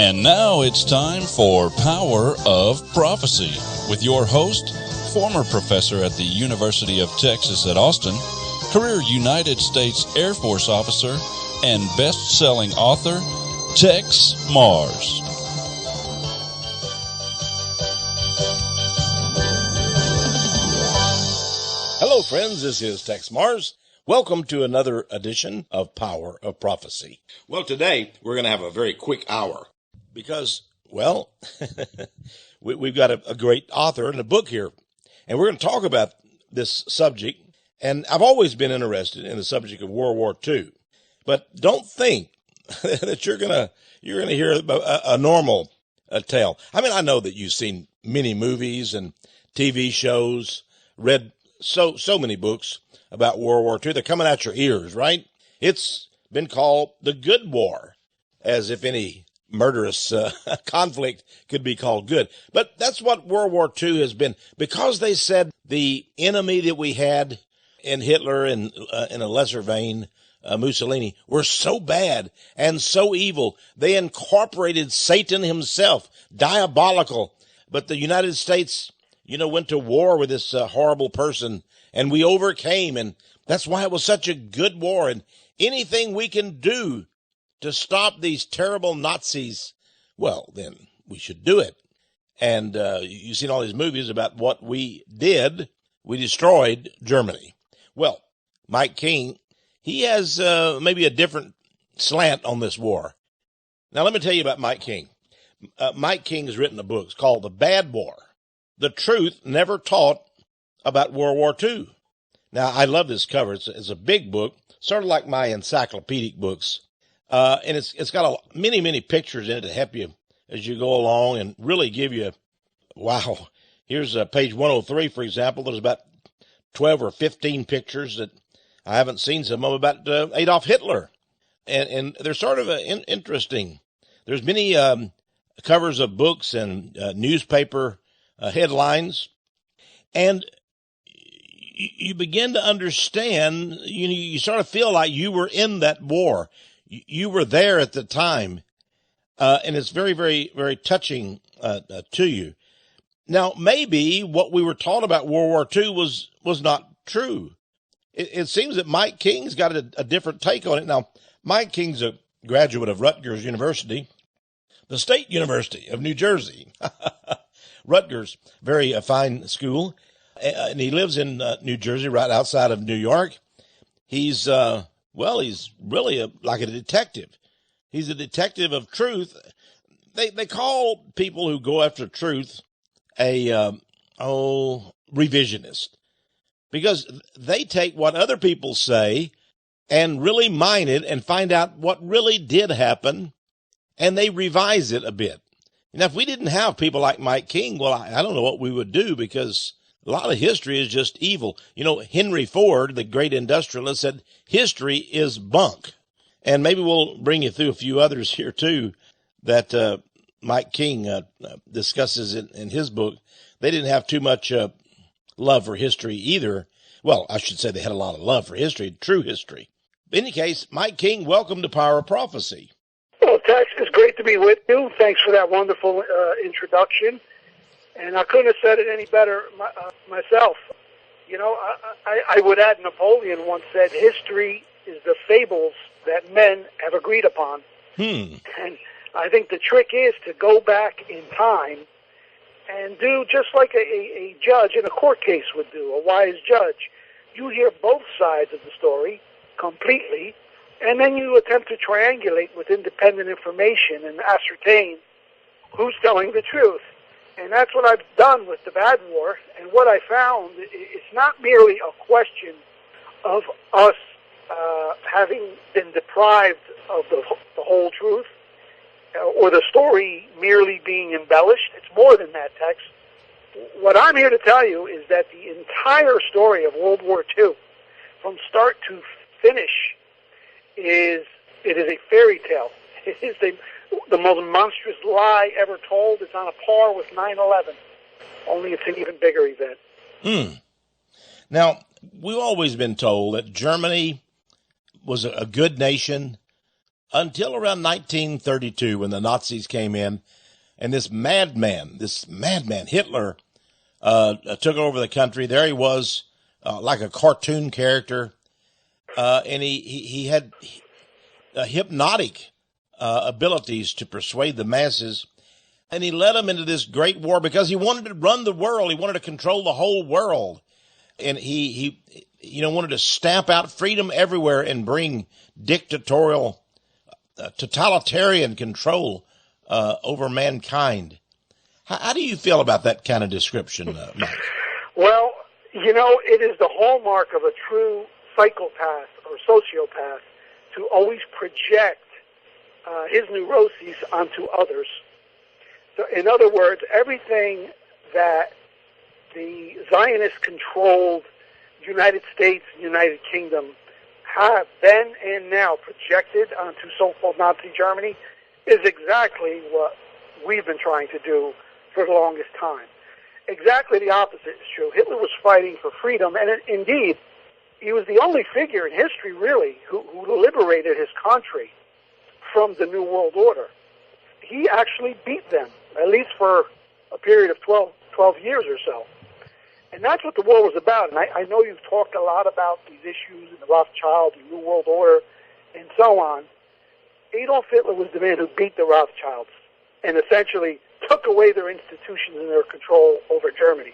And now it's time for Power of Prophecy with your host, former professor at the University of Texas at Austin, career United States Air Force officer, and best-selling author, Texe Mars. Hello, friends. This is Texe Mars. Welcome to another edition of Power of Prophecy. Well, today we're going to have a very quick hour because, well, we've got a great author and a book here, and we're going to talk about this subject. And I've always been interested in the subject of World War II, but don't think that you're going to hear a normal tale. I mean, I know that you've seen many movies and TV shows, read so many books about World War II. They're coming out your ears, right? It's been called the Good War, as if any murderous conflict could be called good. But that's what World War II has been, because they said the enemy that we had in Hitler and in a lesser vein, Mussolini, were so bad and so evil. They incorporated Satan himself, diabolical. But the United States, went to war with this horrible person, and we overcame, and that's why it was such a good war. And anything we can do to stop these terrible Nazis, well, then we should do it. And you've seen all these movies about what we did. We destroyed Germany. Well, Mike King, he has maybe a different slant on this war. Now, let me tell you about Mike King. Mike King has written a book. It's called The Bad War: The Truth Never Taught About World War II. Now, I love this cover. It's a big book, sort of like my encyclopedic books. And it's got many pictures in it to help you as you go along and really give you, wow. Here's page 103, for example. There's about 12 or 15 pictures that I haven't seen some of about Adolf Hitler. And they're sort of interesting. There's many covers of books and newspaper headlines. And you begin to understand, you sort of feel like you were in that war. You were there at the time. And it's very, very, very touching to you. Now, maybe what we were taught about World War II was not true. It seems that Mike King's got a different take on it. Now, Mike King's a graduate of Rutgers University, the State University of New Jersey. Rutgers, very fine school. And he lives in New Jersey, right outside of New York. He's really like a detective. He's a detective of truth. They call people who go after truth a revisionist, because they take what other people say and really mine it and find out what really did happen, and they revise it a bit. Now, if we didn't have people like Mike King, well, I don't know what we would do, because a lot of history is just evil. Henry Ford, the great industrialist, said history is bunk. And maybe we'll bring you through a few others here too that Mike King discusses in his book. They didn't have too much love for history either. Well, I should say they had a lot of love for history, true history. In any case, Mike King, welcome to Power of Prophecy. Well, Texe, it's great to be with you. Thanks for that wonderful introduction. And I couldn't have said it any better myself. I would add, Napoleon once said, history is the fables that men have agreed upon. And I think the trick is to go back in time and do just like a judge in a court case would do, a wise judge. You hear both sides of the story completely, and then you attempt to triangulate with independent information and ascertain who's telling the truth. And that's what I've done with the Bad War. And what I found, it's not merely a question of us having been deprived of the whole truth, or the story merely being embellished. It's more than that, Texe. What I'm here to tell you is that the entire story of World War II, from start to finish, it is a fairy tale. It is the most monstrous lie ever told. It's on a par with 9/11, only it's an even bigger event. Now, we've always been told that Germany was a good nation, until around 1932 when the Nazis came in and this madman, Hitler, took over the country. There he was, like a cartoon character, and he had hypnotic abilities to persuade the masses, and he led them into this great war because he wanted to run the world. He wanted to control the whole world, and he wanted to stamp out freedom everywhere and bring dictatorial, totalitarian control over mankind. How do you feel about that kind of description, Mike? Well, it is the hallmark of a true psychopath or sociopath to always project his neuroses onto others. So, in other words, everything that the Zionist-controlled United States and United Kingdom have then and now projected onto so-called Nazi Germany is exactly what we've been trying to do for the longest time. Exactly the opposite is true. Hitler was fighting for freedom, and indeed, he was the only figure in history, really, who liberated his country from the New World Order. He actually beat them, at least for a period of 12 years or so. And that's what the war was about. And I know you've talked a lot about these issues in the Rothschild, the New World Order, and so on. Adolf Hitler was the man who beat the Rothschilds and essentially took away their institutions and their control over Germany.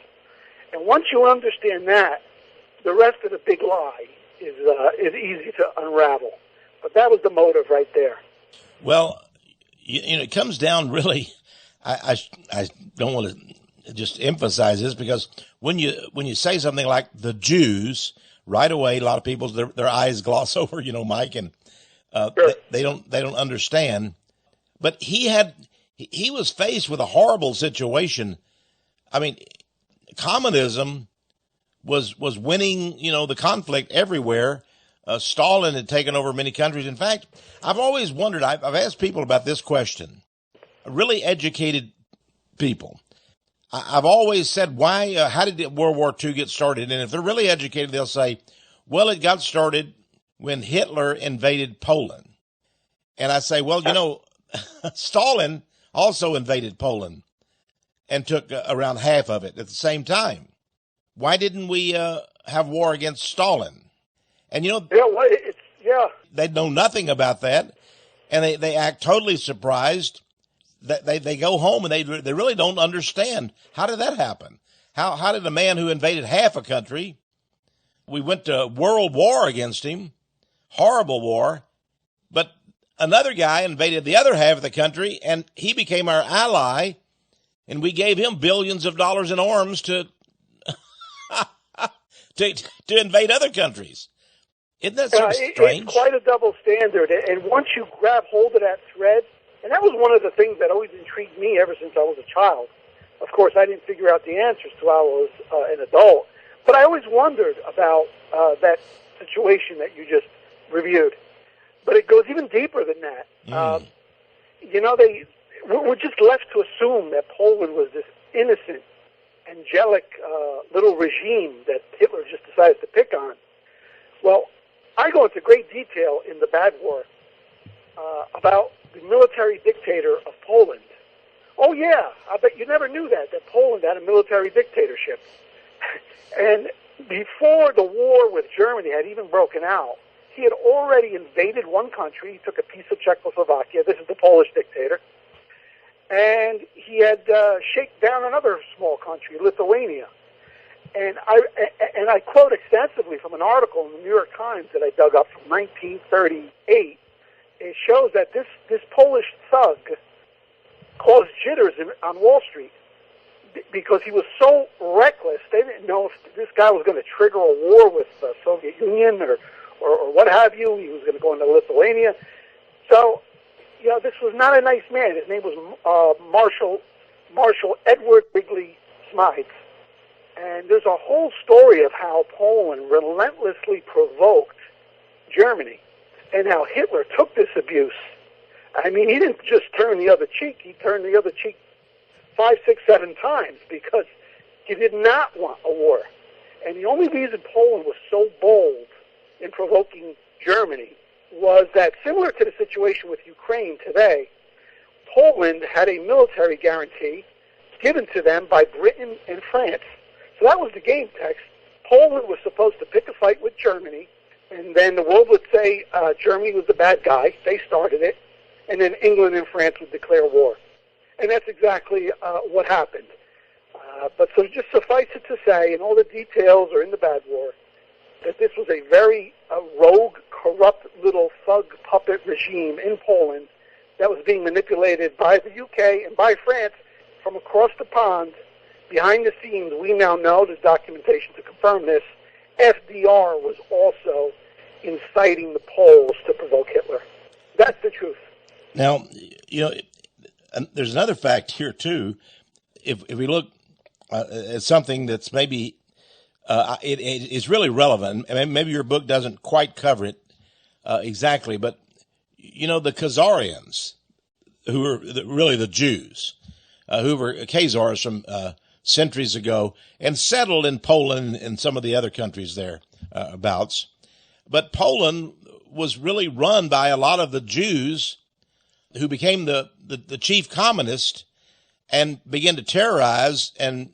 And once you understand that, the rest of the big lie is easy to unravel. But that was the motive right there. Well, it comes down really. I don't want to just emphasize this because when you say something like the Jews, right away a lot of people their eyes gloss over, Mike, and sure. they don't understand. But he was faced with a horrible situation. I mean, communism was winning, the conflict everywhere. Stalin had taken over many countries. In fact, I've always wondered, I've asked people about this question, really educated people. I've always said, how did World War II get started? And if they're really educated, they'll say, well, it got started when Hitler invaded Poland. And I say, well, Stalin also invaded Poland and took around half of it at the same time. Why didn't we have war against Stalin? And, they know nothing about that, and they act totally surprised. They go home, and they really don't understand. How did that happen? How did a man who invaded half a country, we went to world war against him, horrible war, but another guy invaded the other half of the country, and he became our ally, and we gave him billions of dollars in arms to invade other countries. Isn't that sort of strange? It's quite a double standard, and once you grab hold of that thread, and that was one of the things that always intrigued me ever since I was a child. Of course, I didn't figure out the answers till I was an adult, but I always wondered about that situation that you just reviewed. But it goes even deeper than that. We're just left to assume that Poland was this innocent, angelic little regime that Hitler just decided to pick on. Well, I go into great detail in the Bad War about the military dictator of Poland. Oh, yeah, I bet you never knew that Poland had a military dictatorship. And before the war with Germany had even broken out, he had already invaded one country. He took a piece of Czechoslovakia. This is the Polish dictator. And he had shaken down another small country, Lithuania. And I quote extensively from an article in the New York Times that I dug up from 1938. It shows that this Polish thug caused jitters on Wall Street because he was so reckless. They didn't know if this guy was going to trigger a war with the Soviet Union or what have you. He was going to go into Lithuania. So, this was not a nice man. His name was Marshal Edward Wrigley Smythe. And there's a whole story of how Poland relentlessly provoked Germany and how Hitler took this abuse. I mean, he didn't just turn the other cheek. He turned the other cheek 5, 6, 7 times because he did not want a war. And the only reason Poland was so bold in provoking Germany was that similar to the situation with Ukraine today, Poland had a military guarantee given to them by Britain and France. So that was the game, Tex. Poland was supposed to pick a fight with Germany, and then the world would say Germany was the bad guy. They started it. And then England and France would declare war. And that's exactly what happened. But so just suffice it to say, and all the details are in the Bad War, that this was a very rogue, corrupt little thug puppet regime in Poland that was being manipulated by the UK and by France from across the pond. Behind the scenes, we now know, there's documentation to confirm this, FDR was also inciting the Poles to provoke Hitler. That's the truth. Now, there's another fact here, too. If we look at something that's maybe it's really relevant, and maybe your book doesn't quite cover it exactly, but, the Khazarians, who were really the Jews, who were Khazars from centuries ago and settled in Poland and some of the other countries thereabouts. But Poland was really run by a lot of the Jews who became the chief communist and began to terrorize and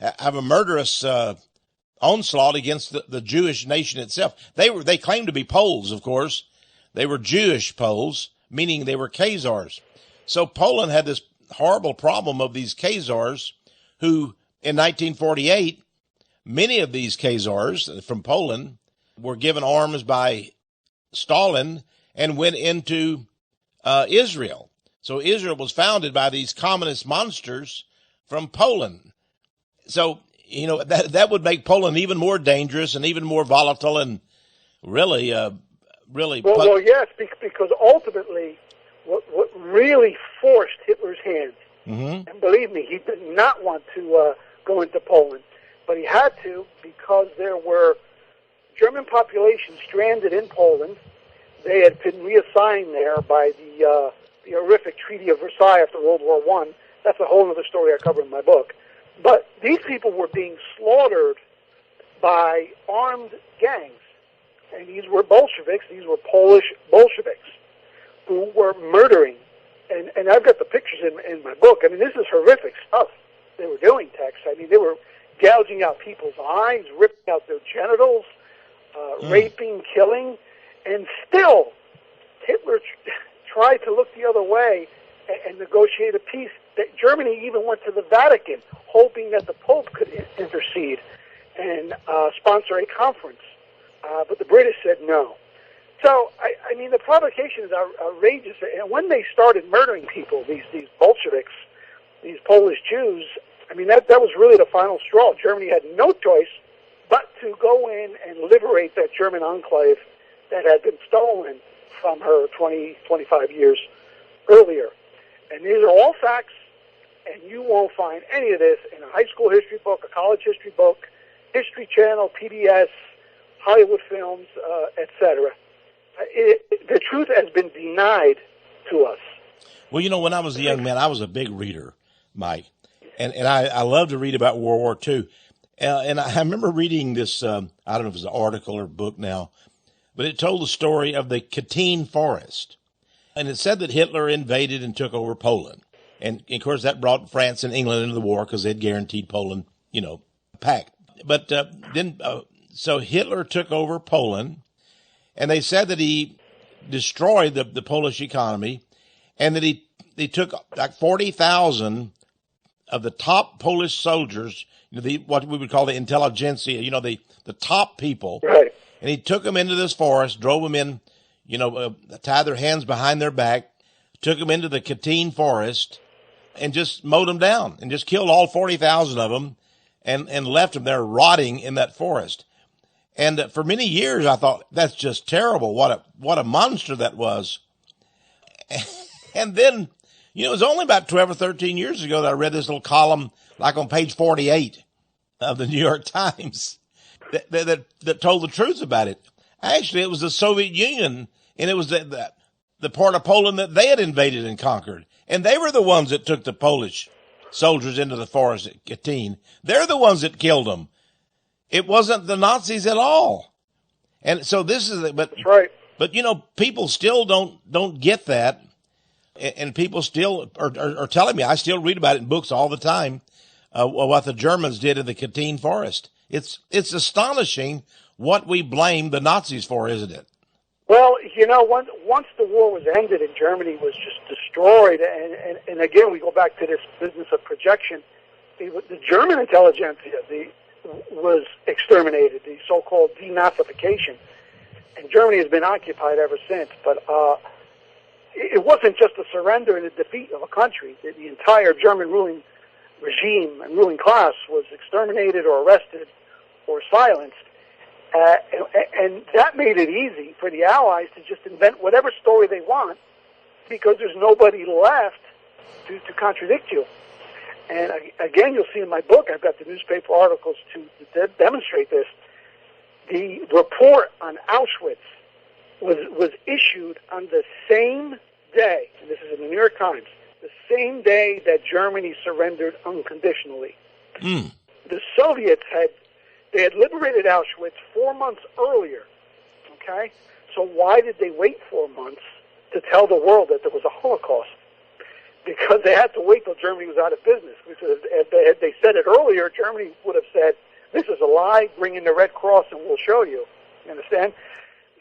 have a murderous onslaught against the Jewish nation itself. They claimed to be Poles, of course. They were Jewish Poles, meaning they were Khazars. So Poland had this horrible problem of these Khazars who, in 1948, many of these Khazars from Poland were given arms by Stalin and went into Israel. So Israel was founded by these communist monsters from Poland. So, that would make Poland even more dangerous and even more volatile and really. Well, yes, because ultimately what really forced Hitler's hand, and believe me, he did not want to go into Poland, but he had to because there were German populations stranded in Poland. They had been reassigned there by the horrific Treaty of Versailles after World War I. That's a whole other story I cover in my book. But these people were being slaughtered by armed gangs. And these were Bolsheviks, these were Polish Bolsheviks, who were murdering. And I've got the pictures in my book. I mean, this is horrific stuff they were doing, Tex. I mean, they were gouging out people's eyes, ripping out their genitals, raping, killing. And still, Hitler tried to look the other way and negotiate a peace. That Germany even went to the Vatican, hoping that the Pope could intercede and sponsor a conference. But the British said no. So, I mean, the provocation is outrageous. And when they started murdering people, these Bolsheviks, these Polish Jews, I mean, that was really the final straw. Germany had no choice but to go in and liberate that German enclave that had been stolen from her 25 years earlier. And these are all facts, and you won't find any of this in a high school history book, a college history book, History Channel, PBS, Hollywood films, etc. The truth has been denied to us. Well, when I was a young man, I was a big reader, Mike, and I love to read about World War II. And I remember reading this, I don't know if it's an article or book now, but it told the story of the Katyn Forest. And it said that Hitler invaded and took over Poland. And, of course, that brought France and England into the war because they'd guaranteed Poland, a pact. But so Hitler took over Poland, and they said that he destroyed the Polish economy, and that he took like 40,000 of the top Polish soldiers, what we would call the intelligentsia, the top people. Right. And he took them into this forest, drove them in, tied their hands behind their back, took them into the Katyn Forest, and just mowed them down and just killed all 40,000 of them and left them there rotting in that forest. And for many years, I thought, that's just terrible. What a monster that was. And then, it was only about 12 or 13 years ago that I read this little column, like on page 48 of the New York Times, that told the truth about it. Actually, it was the Soviet Union, and it was the part of Poland that they had invaded and conquered. And they were the ones that took the Polish soldiers into the forest at Katyn. They're the ones that killed them. It wasn't the Nazis at all. And so this is, but that's right. But, people still don't get that. And people still are telling me, I still read about it in books all the time, what the Germans did in the Katyn Forest. It's astonishing what we blame the Nazis for, isn't it? Well, once the war was ended and Germany was just destroyed, and again, we go back to this business of projection, the German intelligentsia was exterminated, the so-called denazification, and Germany has been occupied ever since. But it wasn't just a surrender and a defeat of a country. The entire German ruling regime and ruling class was exterminated or arrested or silenced. And that made it easy for the Allies to just invent whatever story they want, because there's nobody left to contradict you. And again, you'll see in my book, I've got the newspaper articles to demonstrate this. The report on Auschwitz was issued on the same day, and this is in the New York Times, the same day that Germany surrendered unconditionally. The Soviets had liberated Auschwitz 4 months earlier, okay? So why did they wait 4 months to tell the world that there was a Holocaust? Because they had to wait till Germany was out of business. Because if they said it earlier, Germany would have said, this is a lie, bring in the Red Cross and we'll show you. You understand?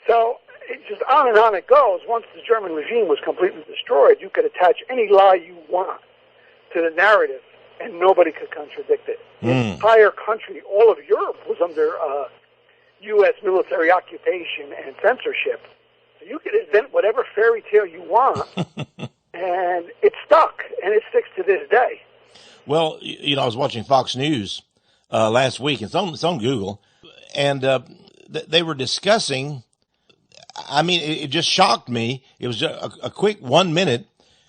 So it just on and on it goes. Once the German regime was completely destroyed, you could attach any lie you want to the narrative, and nobody could contradict it. The entire country, all of Europe, was under U.S. military occupation and censorship. So you could invent whatever fairy tale you want, and it stuck, and it sticks to this day. Well, I was watching Fox News last week, and it's on Google, and they were discussing, I mean, it just shocked me. It was a quick 1 minute,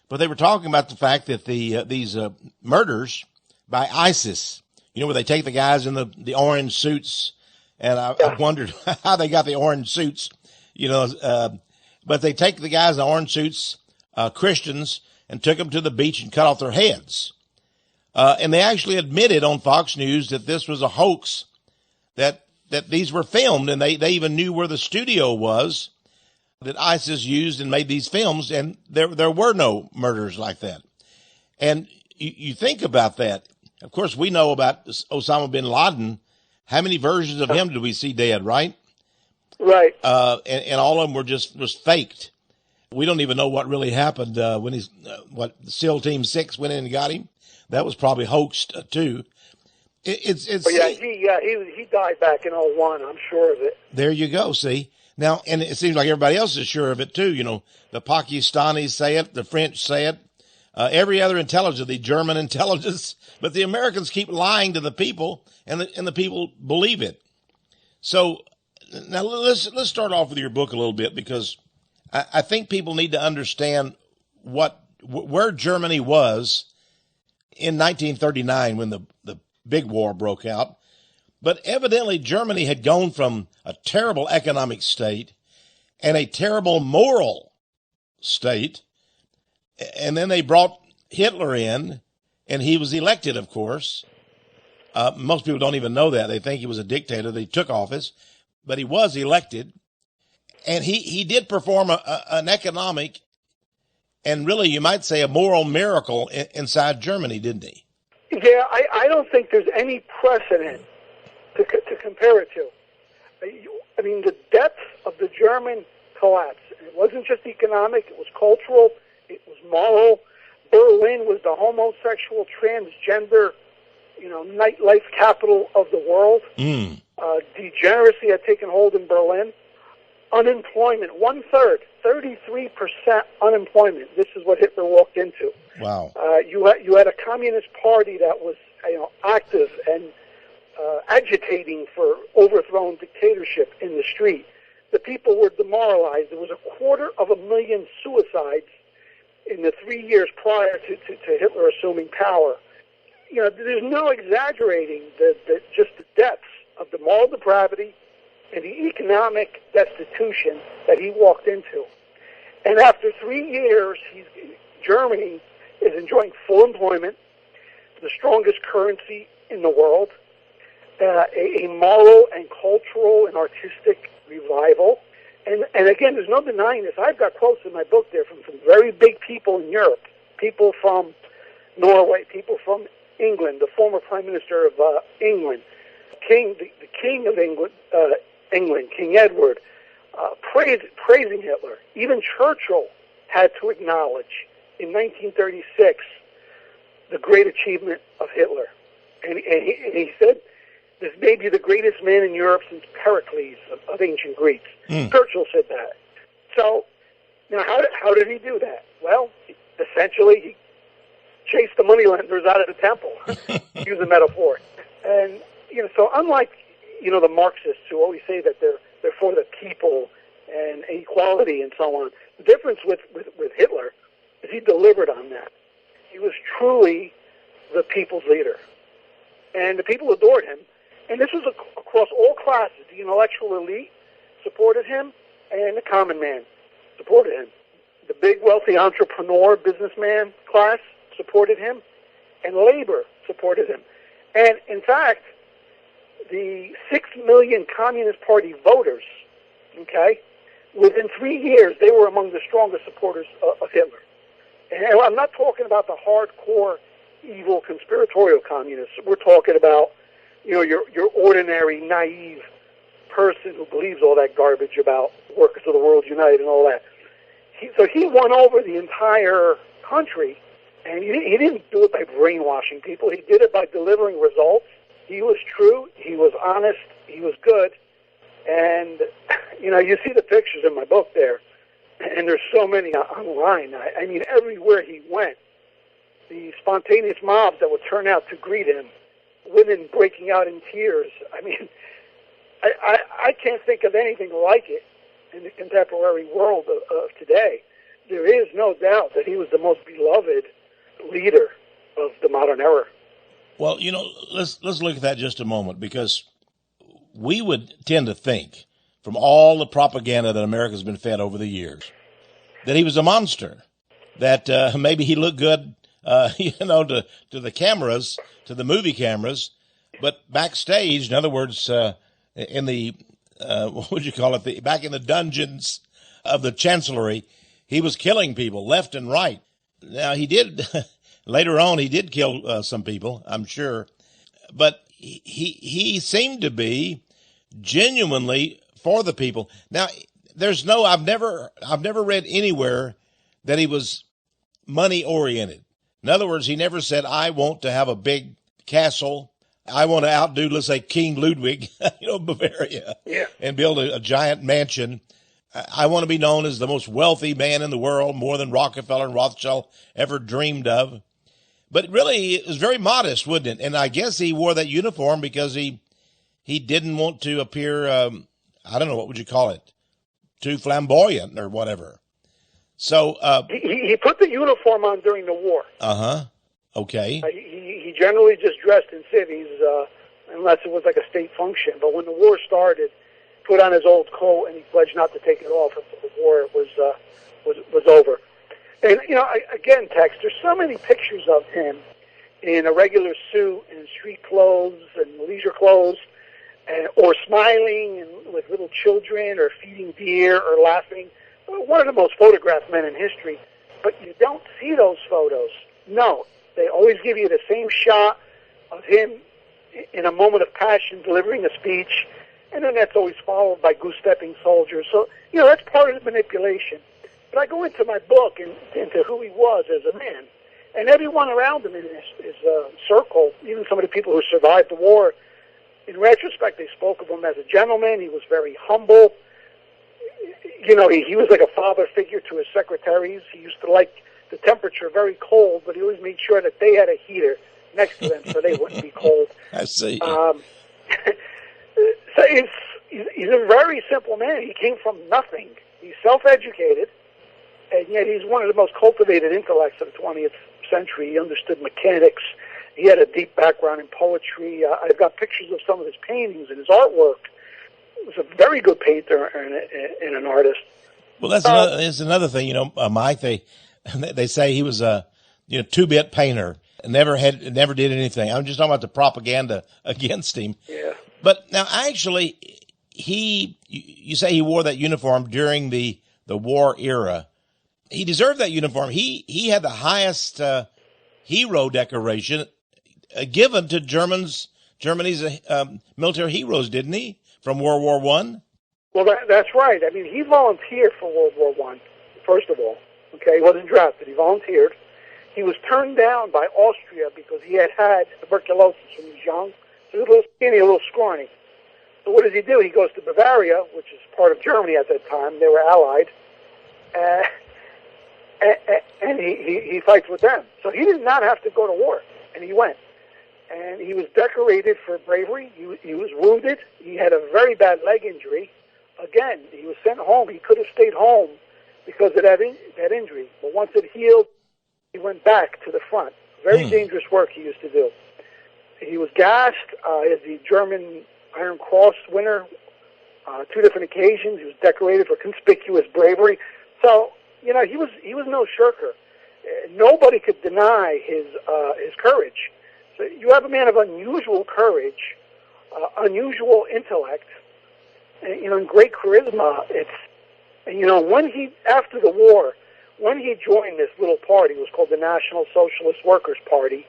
but they were talking about the fact that these murders by ISIS, where they take the guys in the orange suits, and I wondered how they got the orange suits, but they take the guys in the orange suits, Christians, and took them to the beach and cut off their heads. And they actually admitted on Fox News that this was a hoax, that these were filmed, and they even knew where the studio was that ISIS used and made these films, and there were no murders like that. And you think about that. Of course, we know about Osama bin Laden. How many versions of him did we see dead, right? Right. And all of them was faked. We don't even know what really happened when SEAL Team 6 went in and got him. That was probably hoaxed too. He died back in 2001. I'm sure of it. There you go. See now, and it seems like everybody else is sure of it too. The Pakistanis say it, the French say it, every other intelligence, the German intelligence, but the Americans keep lying to the people, and the people believe it. So now let's start off with your book a little bit, because I think people need to understand where Germany was in 1939 when the big war broke out. But evidently Germany had gone from a terrible economic state and a terrible moral state, and then they brought Hitler in, and he was elected, of course. Most people don't even know that. They think he was a dictator. They took office, but he was elected. And he did perform an economic and really, you might say, a moral miracle inside Germany, didn't he? Yeah, I don't think there's any precedent to compare it to. I mean, the depth of the German collapse, it wasn't just economic, it was cultural, it was moral. Berlin was the homosexual, transgender, nightlife capital of the world. Degeneracy had taken hold in Berlin. Unemployment, 1/3, 33% unemployment. This is what Hitler walked into. Wow. You had a communist party that was active and agitating for overthrown dictatorship in the street. The people were demoralized. There was 250,000 suicides in the 3 years prior to Hitler assuming power. There's no exaggerating just the depths of the moral depravity and the economic destitution that he walked into. And after 3 years, Germany is enjoying full employment, the strongest currency in the world, a moral and cultural and artistic revival, and And again, there's no denying this. I've got quotes in my book there from some very big people in Europe, people from Norway, people from England, the former Prime Minister of England, the King of England, King Edward, praising Hitler. Even Churchill had to acknowledge in 1936 the great achievement of Hitler. And he said, this may be the greatest man in Europe since Pericles of ancient Greeks. Churchill said that. So, how did he do that? Well, essentially, he chased the moneylenders out of the temple, to use a metaphor. And, so unlike, the Marxists who always say that they're for the people and equality and so on, the difference with Hitler is he delivered on that. He was truly the people's leader. And the people adored him. And this was across all classes. The intellectual elite supported him, and the common man supported him. The big, wealthy entrepreneur, businessman class supported him, and labor supported him. And, in fact, the 6 million Communist Party voters, within 3 years, they were among the strongest supporters of Hitler. And I'm not talking about the hardcore, evil, conspiratorial communists. We're talking about, your ordinary, naive person who believes all that garbage about workers of the world unite and all that. So he won over the entire country, and he didn't do it by brainwashing people. He did it by delivering results. He was true. He was honest. He was good. And, you see the pictures in my book there, and there's so many online. I mean, everywhere he went, the spontaneous mobs that would turn out to greet him, women breaking out in tears. I mean, I can't think of anything like it in the contemporary world of today. There is no doubt that he was the most beloved leader of the modern era. Well, let's look at that just a moment, because we would tend to think, from all the propaganda that America's been fed over the years, that he was a monster, that maybe he looked good, to the cameras, to the movie cameras, but backstage, in other words, in the, what would you call it, back in the dungeons of the Chancellery, he was killing people left and right. Now, he did, later on, he did kill some people, I'm sure, but he seemed to be genuinely for the people. Now, I've never read anywhere that he was money oriented. In other words, he never said, I want to have a big castle. I want to outdo, let's say, King Ludwig, Bavaria, and build a giant mansion. I want to be known as the most wealthy man in the world, more than Rockefeller and Rothschild ever dreamed of. But really, it was very modest, wouldn't it? And I guess he wore that uniform because he didn't want to appear, I don't know, what would you call it, too flamboyant or whatever. So he put the uniform on during the war. Okay. He generally just dressed in civvies, unless it was like a state function. But when the war started, put on his old coat, and he pledged not to take it off until the war was over. And again, Tex, there's so many pictures of him in a regular suit and street clothes and leisure clothes, or smiling and with little children, or feeding deer, or laughing. One of the most photographed men in history. But you don't see those photos. No, they always give you the same shot of him in a moment of passion delivering a speech, and then that's always followed by goose-stepping soldiers. So, that's part of the manipulation. But I go into my book and into who he was as a man. And everyone around him in his circle, even some of the people who survived the war, in retrospect, they spoke of him as a gentleman. He was very humble. He was like a father figure to his secretaries. He used to like the temperature very cold, but he always made sure that they had a heater next to them so they wouldn't be cold. I see. So he's a very simple man. He came from nothing. He's self-educated, and yet he's one of the most cultivated intellects of the 20th century. He understood mechanics. He had a deep background in poetry. I've got pictures of some of his paintings and his artwork. He was a very good painter and an artist. Well, that's another thing, Mike. They say he was a 2-bit painter and never did anything. I'm just talking about the propaganda against him. Yeah. But now, actually, you say he wore that uniform during the war era. He deserved that uniform. He had the highest hero decoration given to Germany's military heroes, didn't he, from World War I? Well, that's right. I mean, he volunteered for World War I, first of all. Okay, he wasn't drafted. He volunteered. He was turned down by Austria because he had tuberculosis when he was young. So he was a little skinny, a little scrawny. So what does he do? He goes to Bavaria, which is part of Germany at that time. They were allied. And he fights with them. So he did not have to go to war, and he went. And he was decorated for bravery. He was wounded. He had a very bad leg injury. Again, he was sent home. He could have stayed home because of that injury. But once it healed, he went back to the front. Very dangerous work he used to do. He was gassed as the German Iron Cross winner, 2 different occasions. He was decorated for conspicuous bravery. So, you know, he was no shirker. Nobody could deny his courage. So you have a man of unusual courage, unusual intellect, and, you know, and great charisma. After the war, when he joined this little party, it was called the National Socialist Workers' Party.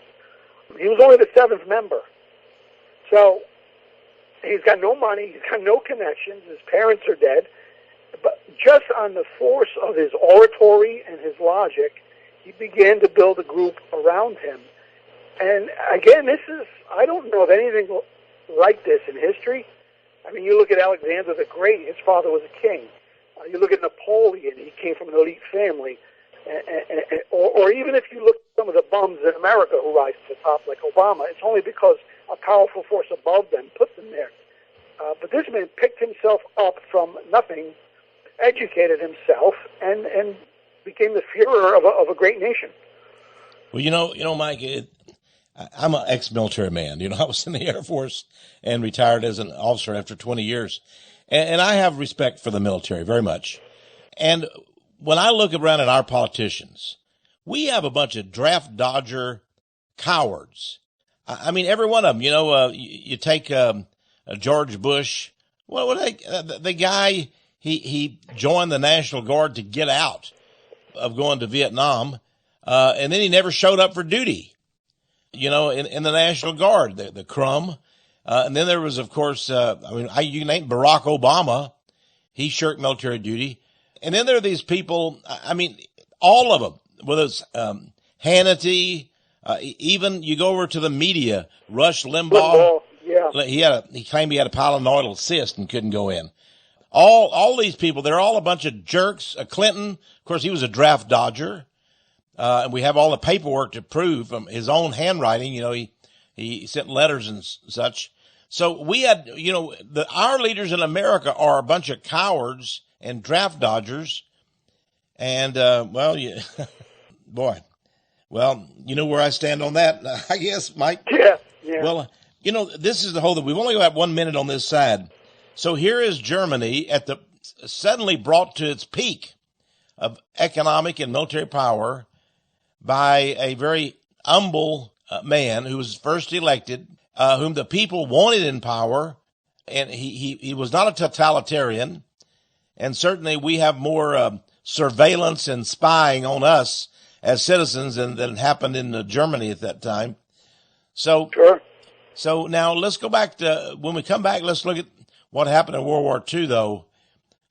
He was only the 7th member. So he's got no money, he's got no connections, his parents are dead. But just on the force of his oratory and his logic, he began to build a group around him. And again, I don't know of anything like this in history. I mean, you look at Alexander the Great, his father was a king. You look at Napoleon, he came from an elite family. Or even if you look at some of the bums in America who rise to the top, like Obama, it's only because a powerful force above them put them there. But this man picked himself up from nothing, educated himself, and became the Führer of a great nation. Well, you know, Mike, I'm an ex-military man. You know, I was in the Air Force and retired as an officer after 20 years. And I have respect for the military very much. And when I look around at our politicians, we have a bunch of draft dodger cowards. I mean, every one of them. You know, you take George Bush. Well, the guy, he joined the National Guard to get out of going to Vietnam, and then he never showed up for duty. You know, in the National Guard, the crumb. And then there was, of course, you name Barack Obama. He shirked military duty. And then there are these people, I mean, all of them, whether it's Hannity, even you go over to the media, Rush Limbaugh. Yeah. He claimed he had a pilonidal cyst and couldn't go in. All these people, they're all a bunch of jerks. Clinton, of course, he was a draft dodger. And we have all the paperwork to prove from his own handwriting. You know, he sent letters and such. So we had, you know, our leaders in America are a bunch of cowards and draft dodgers. And, boy, well, you know where I stand on that, I guess, Mike. Yeah. Well, you know, this is the whole thing. We've only got 1 minute on this side. So here is Germany suddenly brought to its peak of economic and military power by a very humble man who was first elected, whom the people wanted in power, and he was not a totalitarian, and certainly we have more surveillance and spying on us as citizens than happened in Germany at that time. So, sure. So now let's go back to, when we come back, let's look at what happened in World War II, though.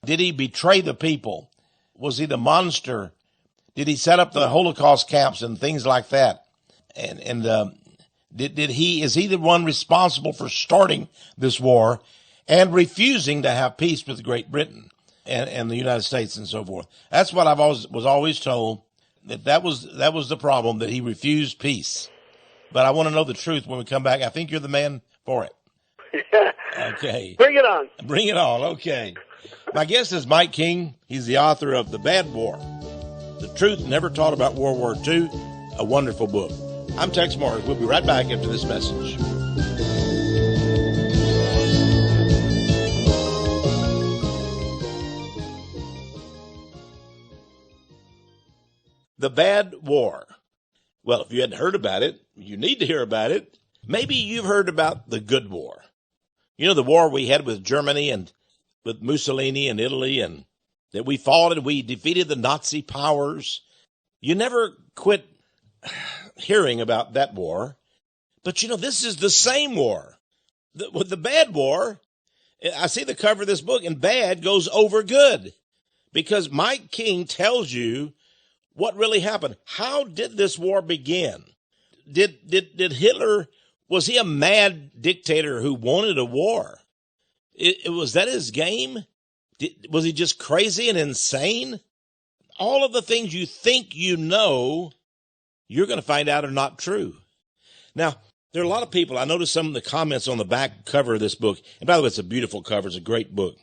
Did he betray the people? Was he the monster? Did he set up the Holocaust camps and things like that? And is he the one responsible for starting this war and refusing to have peace with Great Britain and the United States and so forth? That's what was always told, that was the problem, that he refused peace. But I want to know the truth when we come back. I think you're the man for it. Okay. Bring it on. Bring it on. Okay. My guest is Mike King. He's the author of The Bad War, The Truth Never Taught About World War II, a wonderful book. I'm Texe Morris. We'll be right back after this message. The Bad War. Well, if you hadn't heard about it, you need to hear about it. Maybe you've heard about the Good War. You know, the war we had with Germany and with Mussolini and Italy, and that we fought and we defeated the Nazi powers. You never quit hearing about that war. But, this is the same war. With the bad war, I see the cover of this book, and bad goes over good. Because Mike King tells you what really happened. How did this war begin? Did Hitler, was he a mad dictator who wanted a war? Was that his game? Was he just crazy and insane? All of the things you think you know, you're going to find out are not true. Now, there are a lot of people, I noticed some of the comments on the back cover of this book, and by the way, it's a beautiful cover, it's a great book.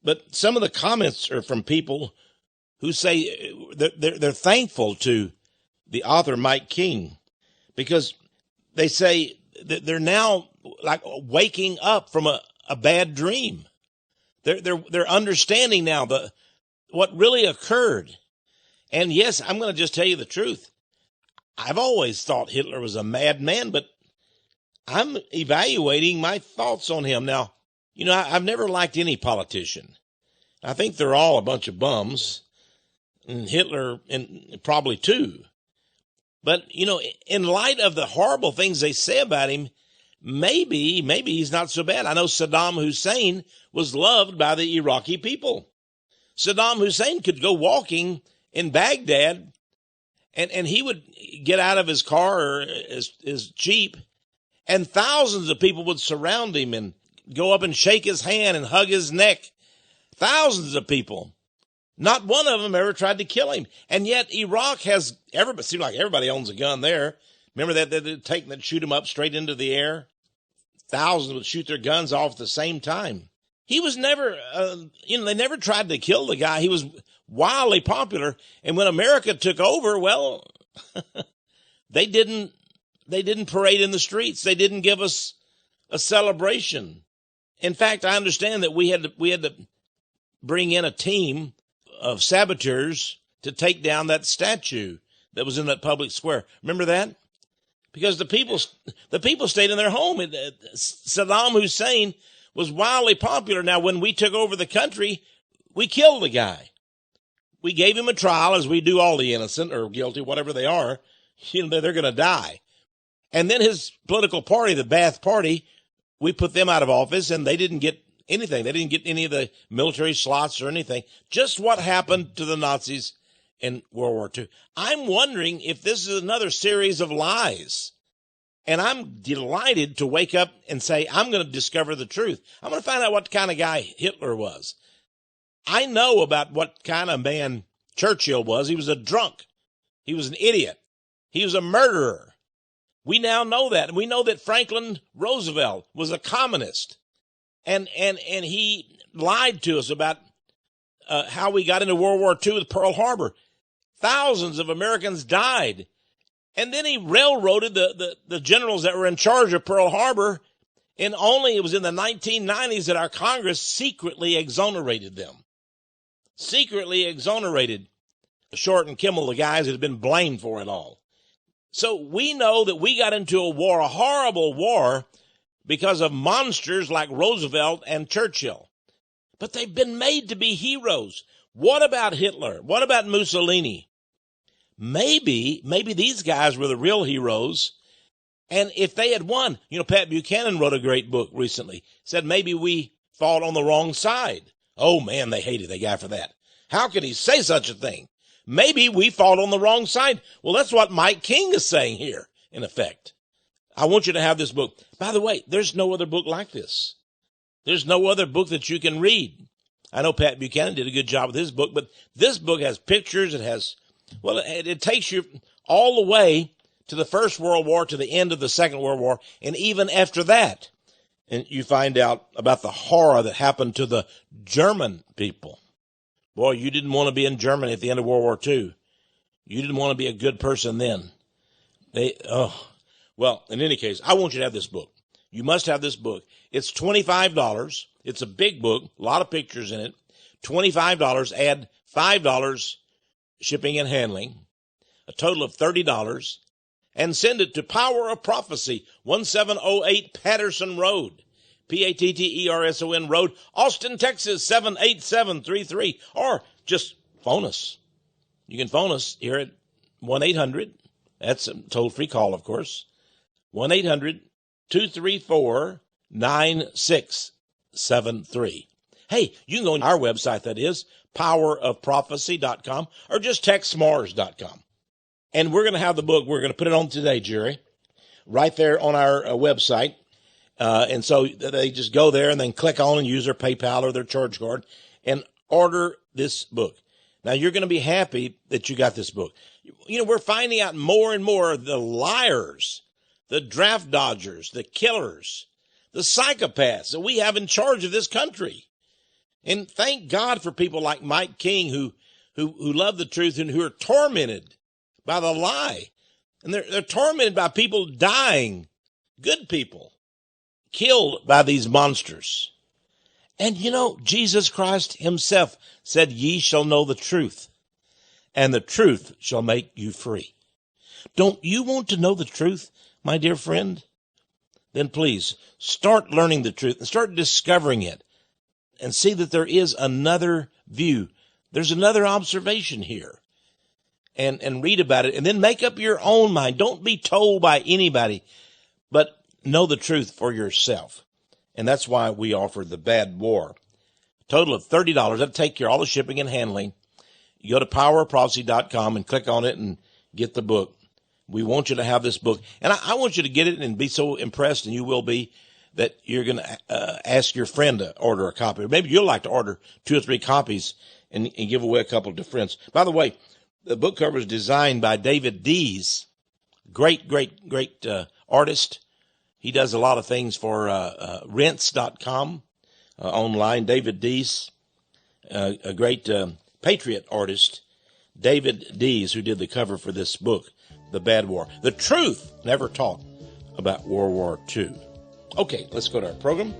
But some of the comments are from people who say they're thankful to the author Mike King, because they say that they're now like waking up from a bad dream. They're understanding now what really occurred. And yes, I'm going to just tell you the truth. I've always thought Hitler was a madman, but I'm evaluating my thoughts on him. Now, I've never liked any politician. I think they're all a bunch of bums, and Hitler and probably too. But, in light of the horrible things they say about him, maybe he's not so bad. I know Saddam Hussein was loved by the Iraqi people. Saddam Hussein could go walking in Baghdad, and he would get out of his car or his Jeep, and thousands of people would surround him and go up and shake his hand and hug his neck. Thousands of people. Not one of them ever tried to kill him. And yet Iraq has, seems like everybody owns a gun there. Remember that they'd shoot him up straight into the air? Thousands would shoot their guns off at the same time. He was never, they never tried to kill the guy. He was wildly popular. And when America took over, well, they didn't parade in the streets. They didn't give us a celebration. In fact, I understand that we had to bring in a team of saboteurs to take down that statue that was in that public square. Remember that? Because the people stayed in their home. Saddam Hussein was wildly popular. Now, when we took over the country, we killed the guy. We gave him a trial, as we do all the innocent or guilty, whatever they are. They're going to die. And then his political party, the Ba'ath Party, we put them out of office, and they didn't get anything. They didn't get any of the military slots or anything. Just what happened to the Nazis in World War II. I'm wondering if this is another series of lies. And I'm delighted to wake up and say, I'm going to discover the truth. I'm going to find out what kind of guy Hitler was. I know about what kind of man Churchill was. He was a drunk. He was an idiot. He was a murderer. We now know that. And we know that Franklin Roosevelt was a communist. And he lied to us about how we got into World War II with Pearl Harbor. Thousands of Americans died. And then he railroaded the generals that were in charge of Pearl Harbor. And it was in the 1990s that our Congress secretly exonerated them. Secretly exonerated Short and Kimmel, the guys that had been blamed for it all. So we know that we got into a war, a horrible war, because of monsters like Roosevelt and Churchill. But they've been made to be heroes. What about Hitler? What about Mussolini? Maybe these guys were the real heroes. And if they had won, Pat Buchanan wrote a great book recently, said maybe we fought on the wrong side. Oh man, they hated the guy for that. How could he say such a thing? Maybe we fought on the wrong side. Well, that's what Mike King is saying here, in effect. I want you to have this book. By the way, there's no other book like this. There's no other book that you can read. I know Pat Buchanan did a good job with his book, but this book has pictures. It takes you all the way to the First World War, to the end of the Second World War, and even after that. And you find out about the horror that happened to the German people. Boy, you didn't want to be in Germany at the end of World War II. You didn't want to be a good person then. Well, in any case, I want you to have this book. You must have this book. It's $25. It's a big book, a lot of pictures in it. $25, add $5 shipping and handling, a total of $30, and send it to Power of Prophecy, 1708 Patterson Road, Patterson Road, Austin, Texas, 78733. Or just phone us. You can phone us here at 1-800. That's a toll-free call, of course. 1-800-234-9673. Hey, you can go on our website, that is, powerofprophecy.com, or just textmars.com. And we're going to have the book. We're going to put it on today, Jerry, right there on our website. And so they just go there and then click on and use their PayPal or their charge card and order this book. Now, you're going to be happy that you got this book. You know, we're finding out more and more of the liars, the draft dodgers, the killers, the psychopaths that we have in charge of this country. And thank God for people like Mike King who love the truth and who are tormented by the lie. And they're tormented by people dying, good people, killed by these monsters. And you know, Jesus Christ himself said, "Ye shall know the truth, and the truth shall make you free." Don't you want to know the truth, my dear friend? Then please start learning the truth and start discovering it. And see that there is another view. There's another observation here. And read about it. And then make up your own mind. Don't be told by anybody, but know the truth for yourself. And that's why we offer the Bad War. Total of $30. That'll take care of all the shipping and handling. You go to powerofprophecy.com and click on it and get the book. We want you to have this book. And I want you to get it and be so impressed, and you will be, that you're going to ask your friend to order a copy. Or maybe you'll like to order 2 or 3 copies and give away a couple to friends. By the way, the book cover is designed by David Dees, great artist. He does a lot of things for rents.com online. David Dees, a great patriot artist, David Dees, who did the cover for this book, The Bad War. The truth never taught about World War II. Okay, let's go to our program.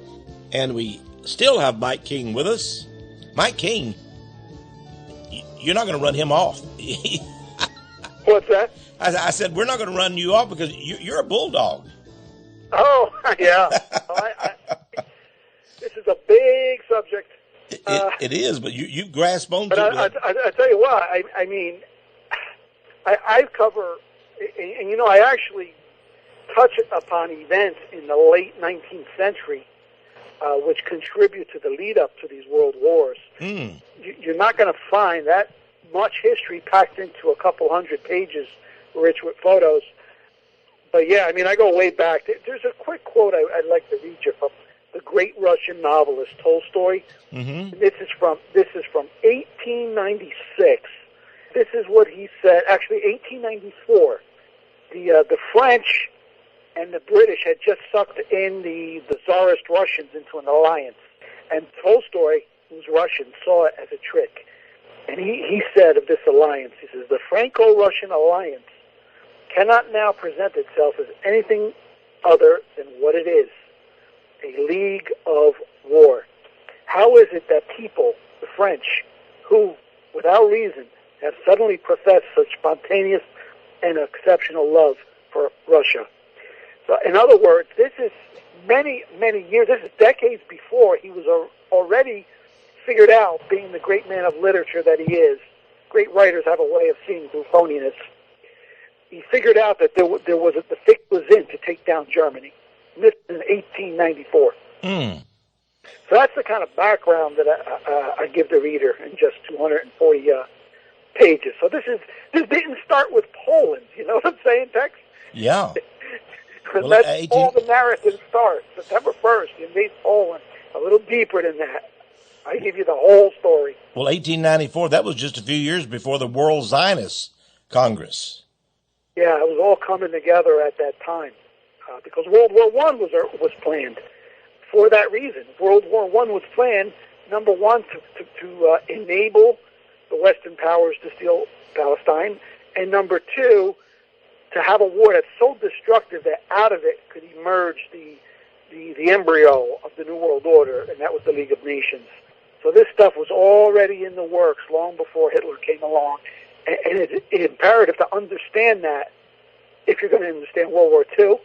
And we still have Mike King with us. Mike King, you're not going to run him off. What's that? I said, we're not going to run you off because you're a bulldog. Oh, yeah. This is a big subject. It is, but you grasp onto it. But I tell you what, I mean, I cover, and you know, I actually touch upon events in the late 19th century, which contribute to the lead-up to these world wars. You're not going to find that much history packed into a couple hundred pages, rich with photos. But yeah, I mean, I go way back. There's a quick quote I'd like to read you from the great Russian novelist Tolstoy. Mm-hmm. This is from 1896. This is what he said. Actually, 1894. The French and the British had just sucked in the Tsarist Russians into an alliance. And Tolstoy, who's Russian, saw it as a trick. And he said of this alliance, he says, "The Franco-Russian alliance cannot now present itself as anything other than what it is, a league of war. How is it that people, the French, who, without reason, have suddenly professed such spontaneous and exceptional love for Russia?" So, in other words, this is many, many years, this is decades before he was already figured out, being the great man of literature that he is. Great writers have a way of seeing through phoniness. He figured out that the fix was in to take down Germany. And this is in 1894. So that's the kind of background that I give the reader in just 240 pages. So this didn't start with Poland. You know what I'm saying, Tex? Yeah. Well, that's all the narrative starts. September 1st, you invade Poland. A little deeper than that. I give you the whole story. Well, 1894, that was just a few years before the World Zionist Congress. Yeah, it was all coming together at that time. Because World War I was planned for that reason. World War I was planned, number one, to enable the Western powers to steal Palestine, and number two, to have a war that's so destructive that out of it could emerge the embryo of the New World Order, and that was the League of Nations. So this stuff was already in the works long before Hitler came along, and it's imperative to understand that if you're going to understand World War II,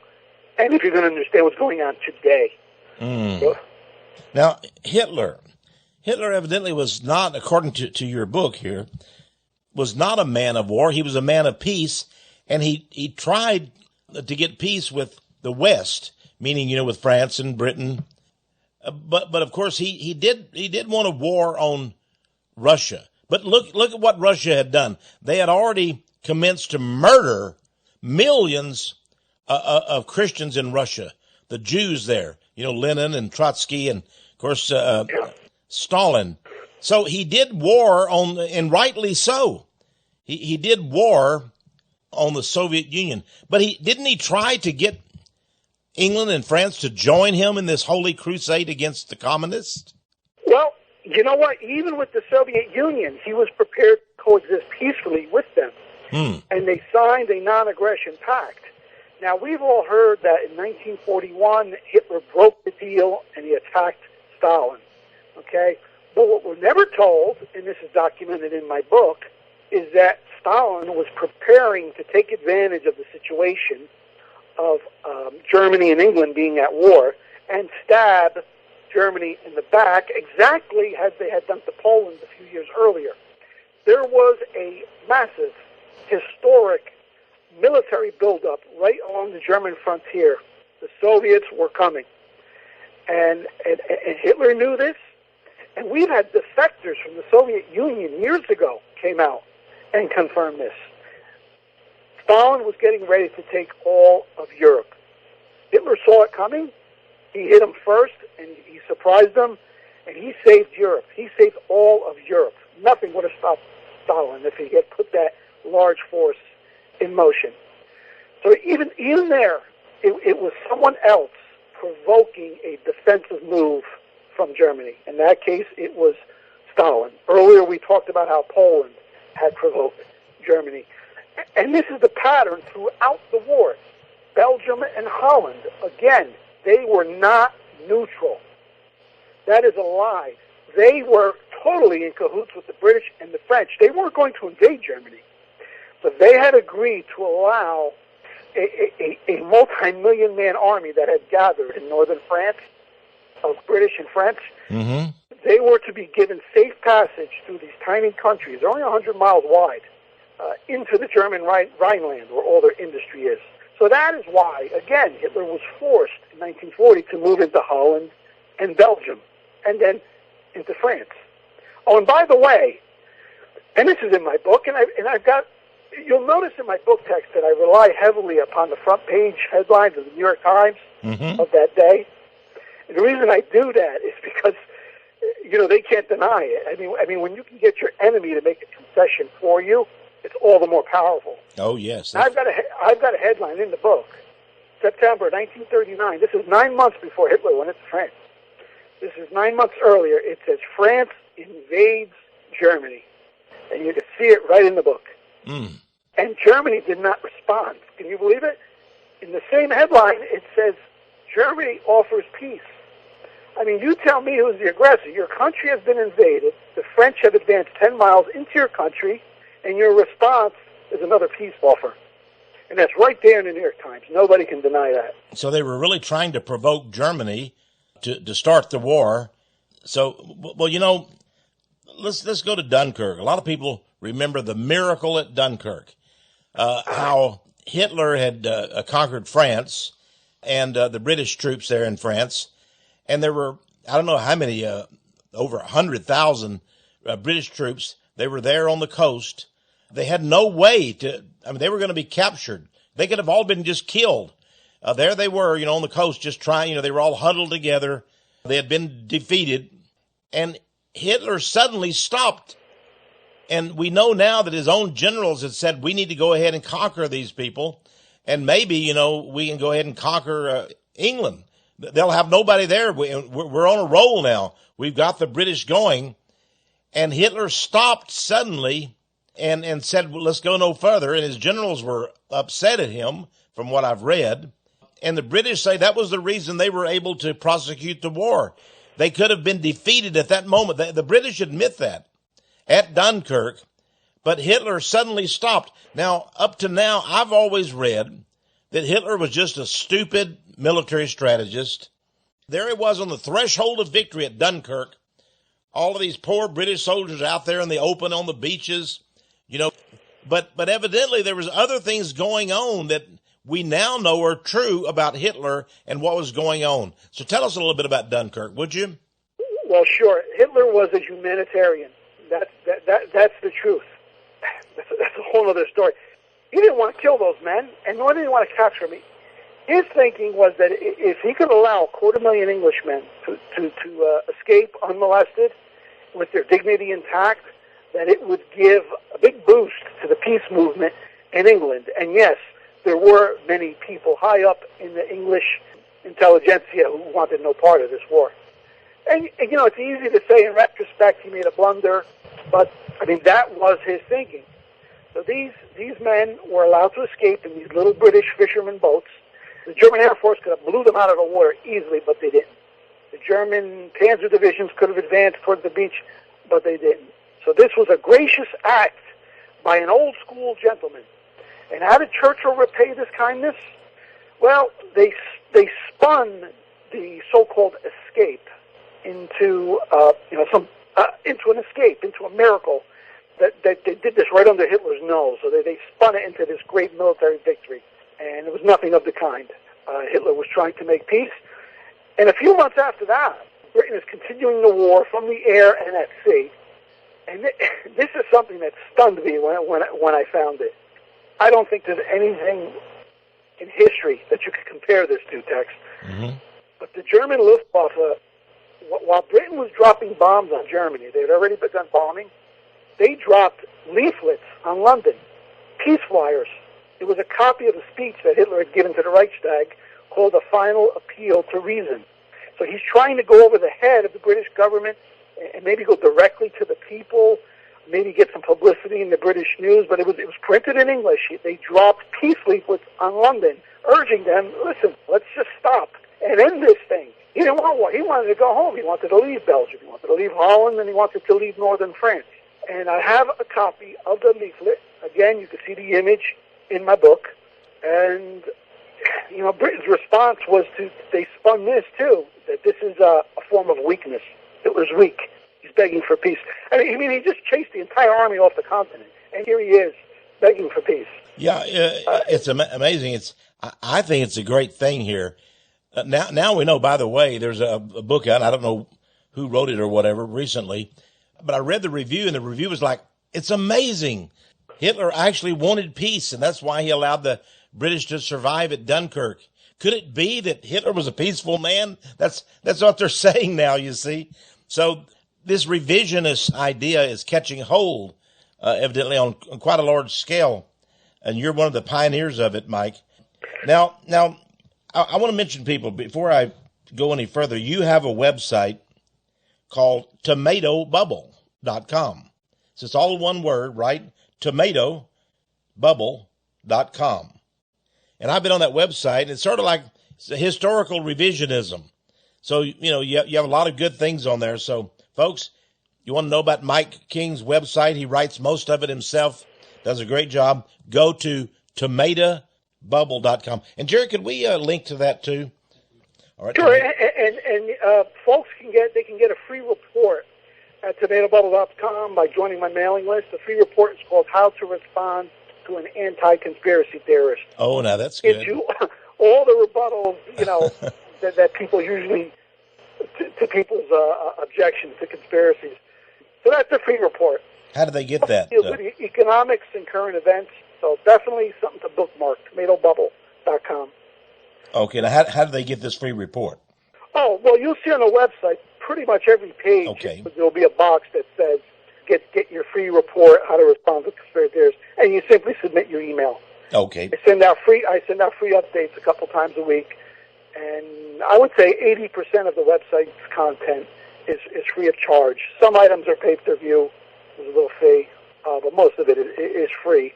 and if you're going to understand what's going on today. Mm. Now, Hitler evidently was not, according to your book here, was not a man of war. He was a man of peace, and he tried to get peace with the West, meaning, with France and Britain. But of course, he did want a war on Russia. But look at what Russia had done. They had already commenced to murder millions of Christians in Russia, the Jews there, Lenin and Trotsky and, of course, Stalin. So he did war and rightly so. He did war on the Soviet Union. But didn't he try to get England and France to join him in this holy crusade against the communists? Well, you know what? Even with the Soviet Union, he was prepared to coexist peacefully with them. And they signed a non-aggression pact. Now, we've all heard that in 1941, Hitler broke the deal and he attacked Stalin. Okay? But what we're never told, and this is documented in my book, is that Stalin was preparing to take advantage of the situation of Germany and England being at war and stab Germany in the back, exactly as they had done to Poland a few years earlier. There was a massive, historic military buildup right along the German frontier. The Soviets were coming. And Hitler knew this. And we've had defectors from the Soviet Union years ago came out and confirmed this. Stalin was getting ready to take all of Europe. Hitler saw it coming. He hit him first, and he surprised them, and he saved Europe. He saved all of Europe. Nothing would have stopped Stalin if he had put that large force in motion. So even there, it was someone else provoking a defensive move from Germany. In that case, it was Stalin. Earlier, we talked about how Poland had provoked Germany. And this is the pattern throughout the war. Belgium and Holland, again, they were not neutral. That is a lie. They were totally in cahoots with the British and the French. They weren't going to invade Germany, but they had agreed to allow a multi-million man army that had gathered in northern France, of British and French. Mm-hmm. They were to be given safe passage through these tiny countries, they're only 100 miles wide, into the German Rhineland, where all their industry is. So that is why, again, Hitler was forced in 1940 to move into Holland and Belgium, and then into France. Oh, and by the way, and this is in my book, and I've got, you'll notice in my book text that I rely heavily upon the front page headlines of the New York Times of that day. And the reason I do that is because, they can't deny it. I mean, when you can get your enemy to make a concession for you, it's all the more powerful. Oh, yes. I've got a headline in the book, September 1939. This is 9 months before Hitler went into France. This is 9 months earlier. It says, France invades Germany. And you can see it right in the book. And Germany did not respond. Can you believe it? In the same headline, it says, Germany offers peace. I mean, you tell me who's the aggressor. Your country has been invaded. The French have advanced 10 miles into your country, and your response is another peace offer. And that's right there in the New York Times. Nobody can deny that. So they were really trying to provoke Germany to start the war. So, well, let's go to Dunkirk. A lot of people remember the miracle at Dunkirk, how Hitler had conquered France and the British troops there in France. And there were, I don't know how many, over 100,000 British troops. They were there on the coast. They had no way they were going to be captured. They could have all been just killed. There they were, on the coast, just trying, they were all huddled together. They had been defeated. And Hitler suddenly stopped. And we know now that his own generals had said, we need to go ahead and conquer these people. And maybe, we can go ahead and conquer England. They'll have nobody there. We're on a roll now. We've got the British going. And Hitler stopped suddenly and said, well, let's go no further. And his generals were upset at him, from what I've read. And the British say that was the reason they were able to prosecute the war. They could have been defeated at that moment. The British admit that at Dunkirk. But Hitler suddenly stopped. Now, up to now, I've always read that Hitler was just a stupid military strategist, There it was on the threshold of victory at Dunkirk. All of these poor British soldiers out there in the open on the beaches, but evidently there was other things going on that we now know are true about Hitler and what was going on. So tell us a little bit about Dunkirk, would you? Well, sure. Hitler was a humanitarian. That's the truth. That's a whole other story. He didn't want to kill those men, and nor did he want to capture them. His thinking was that if he could allow 250,000 Englishmen to escape unmolested with their dignity intact, that it would give a big boost to the peace movement in England. And yes, there were many people high up in the English intelligentsia who wanted no part of this war. And it's easy to say in retrospect he made a blunder, but, that was his thinking. So these men were allowed to escape in these little British fishermen boats. The German Air Force could have blew them out of the water easily, but they didn't. The German panzer divisions could have advanced towards the beach, but they didn't. So this was a gracious act by an old-school gentleman. And how did Churchill repay this kindness? Well, they spun the so-called escape into an escape, into a miracle. That they did this right under Hitler's nose. So they spun it into this great military victory. And it was nothing of the kind. Hitler was trying to make peace. And a few months after that, Britain is continuing the war from the air and at sea. And this is something that stunned me when I found it. I don't think there's anything in history that you could compare this to, Tex. Mm-hmm. But the German Luftwaffe, while Britain was dropping bombs on Germany, they had already begun bombing, they dropped leaflets on London, peace flyers. It was a copy of a speech that Hitler had given to the Reichstag called A Final Appeal to Reason. So he's trying to go over the head of the British government and maybe go directly to the people, maybe get some publicity in the British news, but it was printed in English. They dropped peace leaflets on London, urging them, listen, let's just stop and end this thing. He didn't want war. He wanted to go home. He wanted to leave Belgium. He wanted to leave Holland, and he wanted to leave northern France. And I have a copy of the leaflet. Again, you can see the image in my book. And, Britain's response was they spun this too, that this is a form of weakness. Hitler's weak. He's begging for peace. He just chased the entire army off the continent. And here he is, begging for peace. Yeah, it's amazing. I think it's a great thing here. Now we know, by the way, there's a book out, I don't know who wrote it or whatever recently, but I read the review, and the review was like, it's amazing. Hitler actually wanted peace, and that's why he allowed the British to survive at Dunkirk. Could it be that Hitler was a peaceful man? That's what they're saying now, you see. So this revisionist idea is catching hold, evidently on quite a large scale, and you're one of the pioneers of it, Mike. Now, I want to mention, people, before I go any further, you have a website called tomatobubble.com. So it's all one word, right? tomatobubble.com. And I've been on that website, and it's sort of like historical revisionism. So, you have a lot of good things on there. So, folks, you want to know about Mike King's website? He writes most of it himself, does a great job. Go to tomatobubble.com. And, Jerry, could we link to that, too? All right. Sure, and folks can get a free report at tomatobubble.com by joining my mailing list. The free report is called How to Respond to an Anti-Conspiracy Theorist. Oh, now that's good. Into all the rebuttals, that people usually, to people's objections to conspiracies. So that's the free report. How do they get that? It deals with economics and current events. So definitely something to bookmark, tomatobubble.com. Okay, now how do they get this free report? Oh, well, you'll see on the website, pretty much every page, okay, there'll be a box that says, get your free report, how to respond to conspiracy theorists, and you simply submit your email. Okay. I send out free updates a couple times a week, and I would say 80% of the website's content is free of charge. Some items are pay-per-view, there's a little fee, but most of it is free.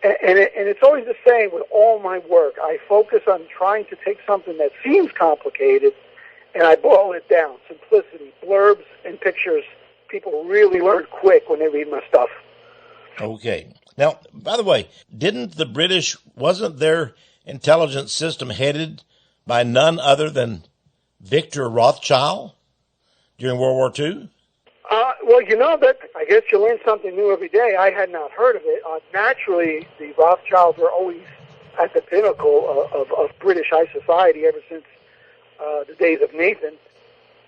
And it's always the same with all my work. I focus on trying to take something that seems complicated, and I boil it down. Simplicity, blurbs, and pictures. People really learn quick when they read my stuff. Okay. Now, by the way, wasn't their intelligence system headed by none other than Victor Rothschild during World War II? Well, that I guess you learn something new every day. I had not heard of it. Naturally, the Rothschilds were always at the pinnacle of British high society ever since the days of Nathan.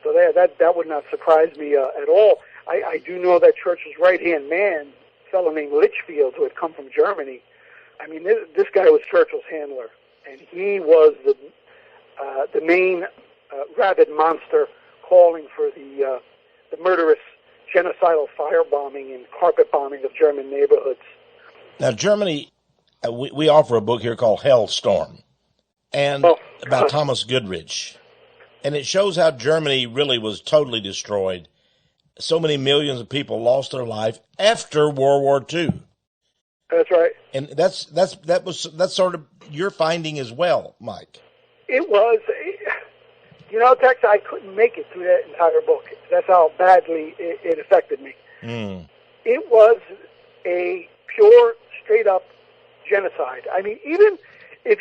So that would not surprise me at all. I do know that Churchill's right-hand man, a fellow named Litchfield, who had come from Germany. I mean, this guy was Churchill's handler, and he was the main rabid monster calling for the murderous genocidal firebombing and carpet bombing of German neighborhoods. Now, Germany, we offer a book here called Hellstorm, and about Thomas Goodrich. And it shows how Germany really was totally destroyed. So many millions of people lost their life after World War II. That's right. And that's sort of your finding as well, Mike. It was. Tex, I couldn't make it through that entire book. That's how badly it affected me. It was a pure, straight-up genocide. I mean, even if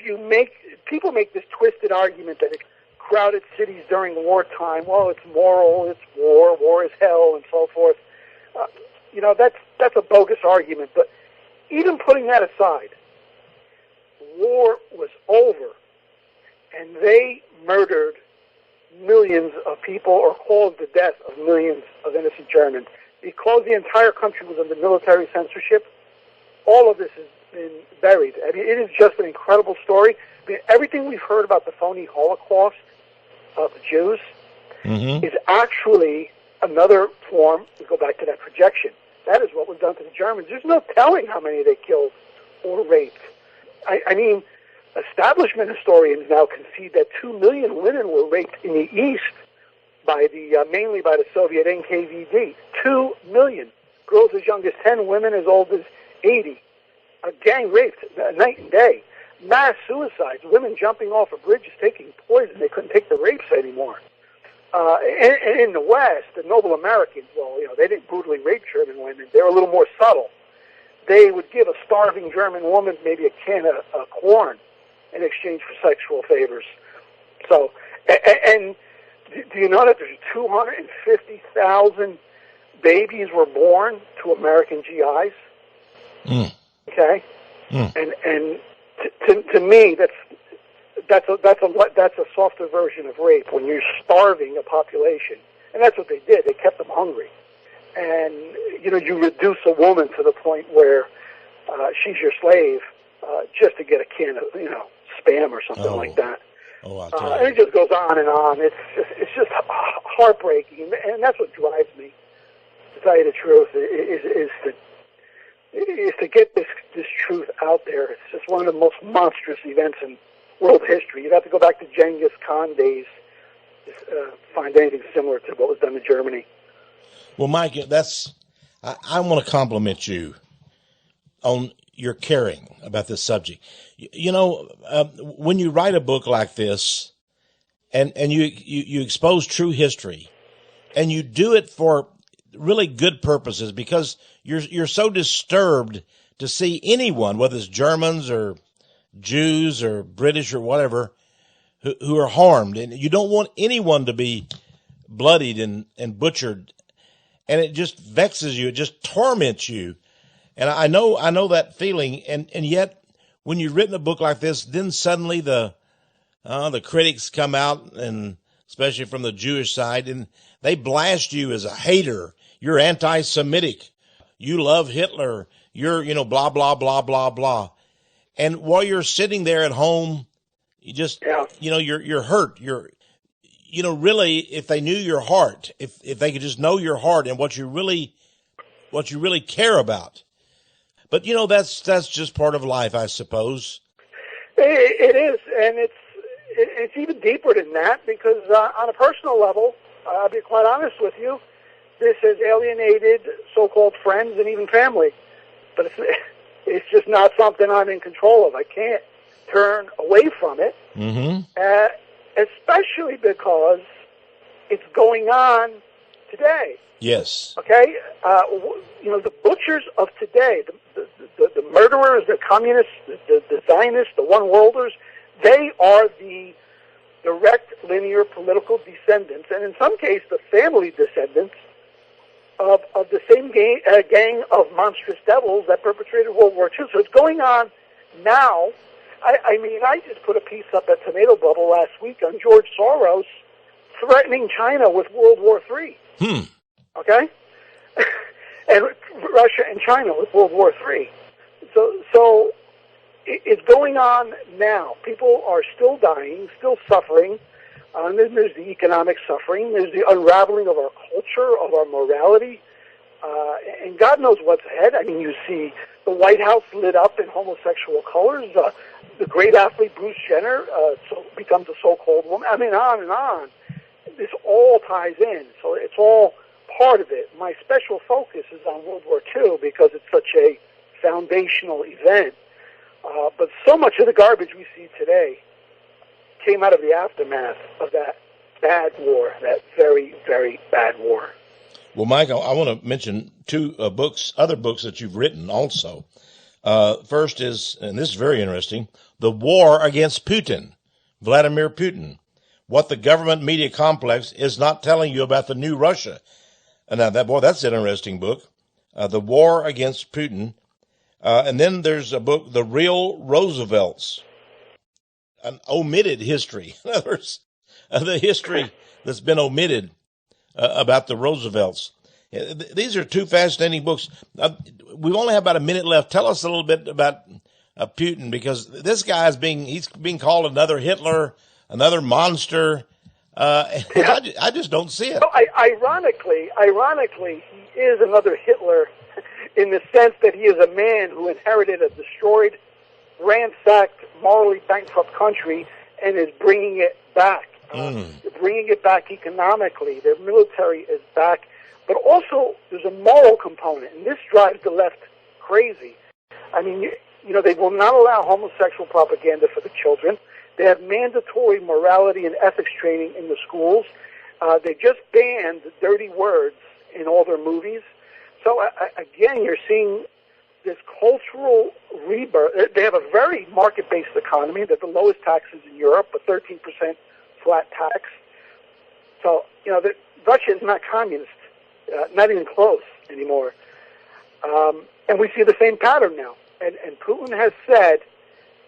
people make this twisted argument that it crowded cities during wartime, well, it's moral, it's war is hell, and so forth. That's a bogus argument. But even putting that aside, war was over, and they murdered millions of people or caused the death of millions of innocent Germans. Because the entire country was under military censorship, all of this has been buried. I mean, it is just an incredible story. I mean, everything we've heard about the phony Holocaust of the Jews is actually another form. We go back to that projection. That is what was done to the Germans. There's no telling how many they killed or raped. I mean, establishment historians now concede that 2 million women were raped in the East mainly by the Soviet NKVD. 2 million. Girls as young as 10, women as old as 80. Gang raped night and day. Mass suicides, women jumping off of bridges taking poison. They couldn't take the rapes anymore. And in the West, the noble Americans, they didn't brutally rape German women. They were a little more subtle. They would give a starving German woman maybe a can of corn in exchange for sexual favors. So, and do you know that there's 250,000 babies were born to American GIs? Okay, and to me, that's a softer version of rape when you're starving a population, and that's what they did. They kept them hungry, and you reduce a woman to the point where she's your slave just to get a can of Spam or something like that. And it just goes on and on. It's just heartbreaking, and that's what drives me, to tell you the truth, is to get this truth out there. It's just one of the most monstrous events in world history. You'd have to go back to Genghis Khan days to find anything similar to what was done to Germany. Well, Mike, I want to compliment you on your caring about this subject. When you write a book like this, and you expose true history, and you do it for really good purposes, because you're so disturbed to see anyone, whether it's Germans or Jews or British or whatever, who are harmed, and you don't want anyone to be bloodied and butchered, and it just vexes you, it just torments you. And I know that feeling, and yet when you've written a book like this, then suddenly the critics come out, and especially from the Jewish side, and they blast you as a hater. You're anti-Semitic. You love Hitler. You're, blah, blah, blah, blah, blah. And while you're sitting there at home, you just, you're hurt. You're, really, if they knew your heart, if they could just know your heart and what you really care about. But, that's just part of life, I suppose. It is, and it's even deeper than that, because on a personal level, I'll be quite honest with you, this has alienated so-called friends and even family. But it's just not something I'm in control of. I can't turn away from it, especially because it's going on today. Yes. Okay? The butchers of today, the murderers, the communists, the Zionists, the one-worlders, they are the direct linear political descendants, and in some cases the family descendants, of the same gang of monstrous devils that perpetrated World War II. So it's going on now. I mean, I just put a piece up at Tomato Bubble last week on George Soros threatening China with World War III. Okay? And Russia and China with World War III. So it's going on now. People are still dying, still suffering. And then there's the economic suffering. There's the unraveling of our culture, of our morality. And God knows what's ahead. I mean, you see the White House lit up in homosexual colors. The great athlete Bruce Jenner becomes a so-called woman. I mean, on and on. This all ties in. So it's all part of it. My special focus is on World War II because it's such a foundational event. But so much of the garbage we see today came out of the aftermath of that bad war, that very, very bad war. Well, Mike, I want to mention two other books that you've written also. First is, and this is very interesting, The War Against Putin, Vladimir Putin, What the Government Media Complex is Not Telling You About the New Russia. And now, that's an interesting book, The War Against Putin. And then there's a book, The Real Roosevelts, an omitted history. In other words, the history that's been omitted about the Roosevelts. These are two fascinating books. We only have about a minute left. Tell us a little bit about Putin, because this guy he's being called another Hitler, another monster. I just don't see it. No, ironically, he is another Hitler in the sense that he is a man who inherited a destroyed, ransacked, morally bankrupt country and is bringing it back. Bringing it back economically. Their military is back. But also, there's a moral component, and this drives the left crazy. I mean, you know, they will not allow homosexual propaganda for the children. They have mandatory morality and ethics training in the schools. They just banned dirty words in all their movies. So, again, you're seeing this cultural rebirth. They have a very market-based economy. They're the lowest taxes in Europe, a 13% flat tax. So, you know, Russia is not communist, not even close anymore. And we see the same pattern now. And Putin has said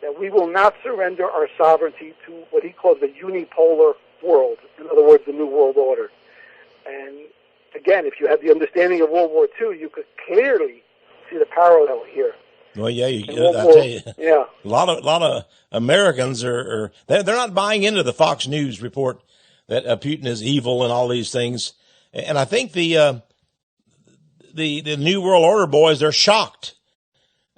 that we will not surrender our sovereignty to what he calls the unipolar world, in other words, the New World Order. And again, if you have the understanding of World War II, you could clearly see the parallel here. Well, yeah, I tell you, yeah. A lot of Americans they're not buying into the Fox News report that Putin is evil and all these things. And I think the New World Order boys, they're shocked.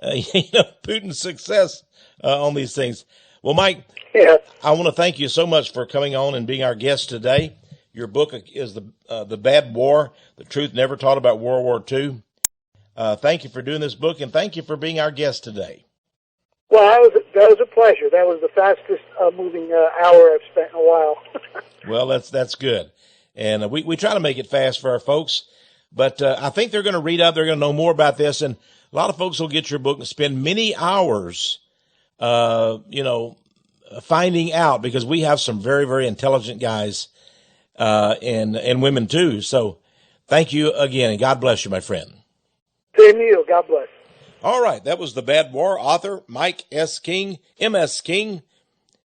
Putin's success on these things. Well, Mike, yeah. I want to thank you so much for coming on and being our guest today. Your book is the Bad War: The Truth Never Taught About World War II. Thank you for doing this book, and thank you for being our guest today. Well, that was a pleasure. That was the fastest moving hour I've spent in a while. Well, that's good. And we try to make it fast for our folks. But I think they're going to read up. They're going to know more about this. And a lot of folks will get your book and spend many hours, finding out, because we have some very, very intelligent guys and women too. So thank you again, and God bless you, my friend. Same to you. God bless. All right. That was The Bad War, author Mike S. King, M.S. King.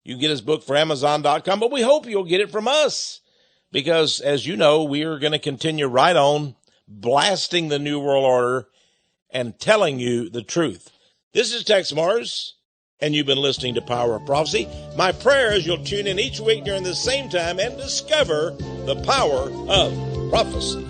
You can get his book for Amazon.com, but we hope you'll get it from us because, as you know, we are going to continue right on blasting the New World Order and telling you the truth. This is Texe Mars, and you've been listening to Power of Prophecy. My prayer is you'll tune in each week during the same time and discover the power of prophecy.